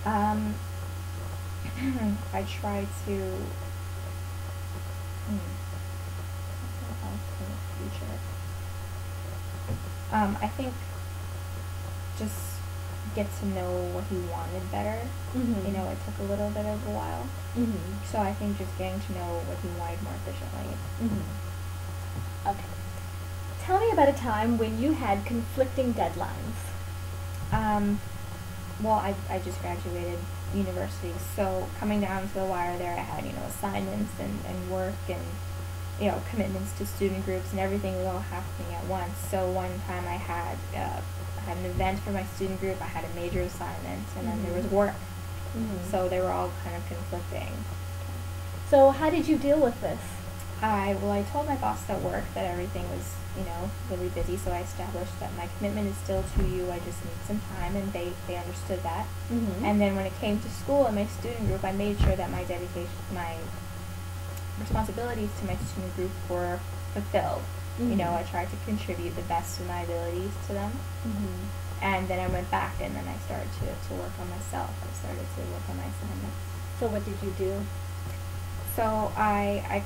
Um, I try to, something else in the future. I think just get to know what he wanted better. Mhm. You know, it took a little bit of a while. Mhm. So I think just getting to know what he wanted more efficiently. Mhm. Okay. Tell me about a time when you had conflicting deadlines. Um, well, I just graduated university, so coming down to the wire there, I had, assignments and work and, commitments to student groups and everything was all happening at once. So one time I had an event for my student group, I had a major assignment, and then there was work. So they were all kind of conflicting. So how did you deal with this? I told my boss at work that everything was, really busy, so I established that my commitment is still to you, I just need some time, and they understood that. Mhm. And then when it came to school and my student group, I made sure that my responsibilities to my student group were fulfilled. I tried to contribute the best of my abilities to them. Mhm. And then I went back and then I started to work on myself. I started to work on my assignments. So what did you do? So I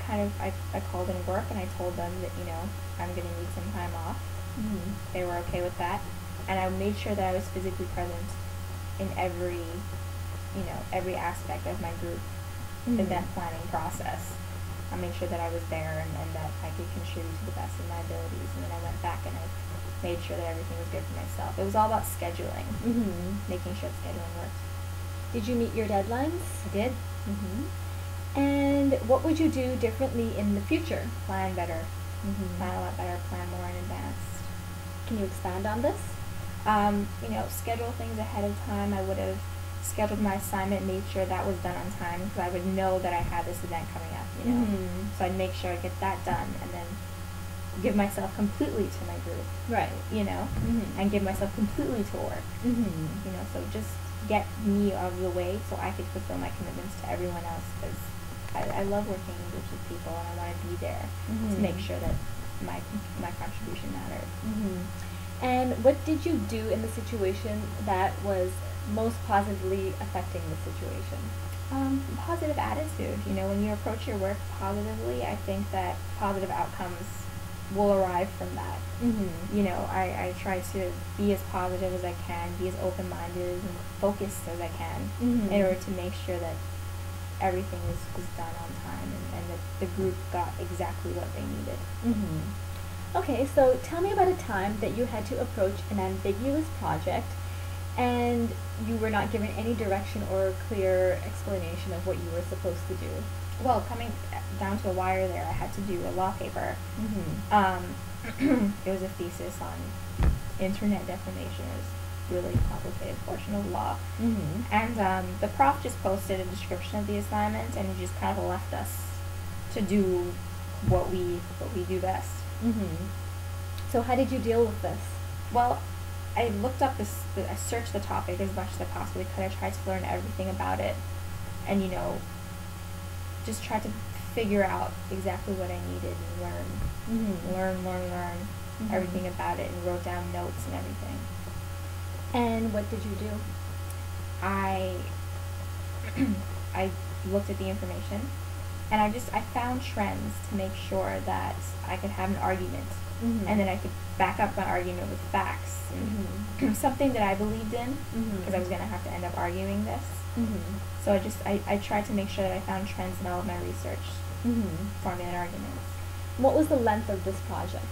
called in work and I told them that, I'm going to need some time off. Mhm. They were okay with that. And I made sure that I was physically present in every aspect of my group event planning process. I made sure that I was there and that I could contribute to the best of my abilities. And then I went back and I made sure that everything was good for myself. It was all about scheduling, making sure the scheduling worked. Did you meet your deadlines? I did. And what would you do differently in the future? Plan better. Plan a lot better, plan more in advance. Can you expand on this? Schedule things ahead of time. I would have scheduled my assignment, made sure that was done on time because I would know that I had this event coming up, So I'd make sure I get that done and then give myself completely to my group. Right. And give myself completely to work. So just get me out of the way so I could fulfill my commitments to everyone else because I love working in groups of people and I want to be there to make sure that my contribution mattered. And what did you do in the situation that was most positively affecting the situation? Positive attitude. When you approach your work positively, I think that positive outcomes will arrive from that. I try to be as positive as I can, be as open-minded and focused as I can in order to make sure that everything was done on time and that the group got exactly what they needed. Okay, so tell me about a time that you had to approach an ambiguous project and you were not given any direction or clear explanation of what you were supposed to do. Well, coming down to the wire there, I had to do a law paper. It was a thesis on internet defamation. It was a really complicated portion of law. And the prof just posted a description of the assignment, and he just kind of left us to do what we do best. So how did you deal with this? Well, I looked up I searched the topic as much as I possibly could. I tried to learn everything about it, and just tried to figure out exactly what I needed and learn everything about it, and wrote down notes and everything. And what did you do? I looked at the information, and I found trends to make sure that I could have an argument, and then I could back up my argument with facts and something that I believed in, because I was going to have to end up arguing this. So I tried to make sure that I found trends in all of my research, forming arguments. What was the length of this project?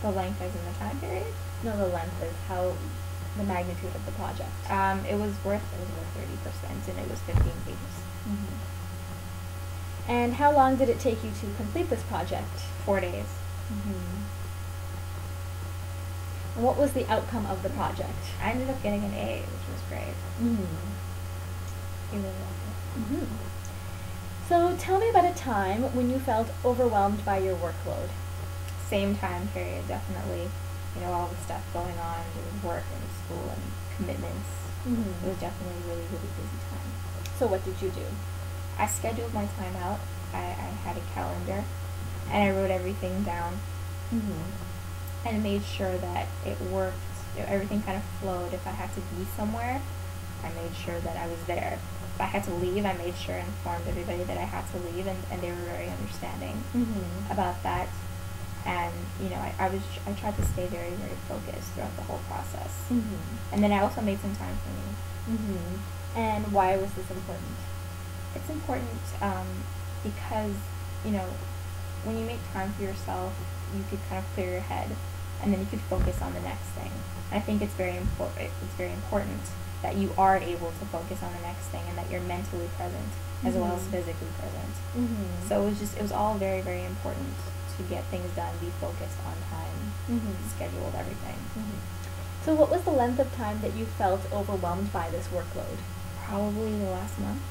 The length as in the time period? No, the length is the magnitude of the project. It was worth 30%, and it was 15 pages. And how long did it take you to complete this project? 4 days. And what was the outcome of the project? I ended up getting an A, which was great. He really loved it. So tell me about a time when you felt overwhelmed by your workload. Same time period, definitely. All the stuff going on with work and school and commitments. It was definitely a really, really busy time. So what did you do? I scheduled my time out. I had a calendar, and I wrote everything down. And made sure that it worked. Everything kind of flowed. If I had to be somewhere, I made sure that I was there. If I had to leave, I made sure I informed everybody that I had to leave, and they were very understanding about that. And I tried to stay very, very focused throughout the whole process. And then I also made some time for me. And why was this important? It's important because when you make time for yourself, you could kind of clear your head, and then you could focus on the next thing. I think it's very important. It's very important that you are able to focus on the next thing, and that you're mentally present as well as physically present. So it was all very, very important to get things done, be focused on time, scheduled everything. So what was the length of time that you felt overwhelmed by this workload? Probably the last month.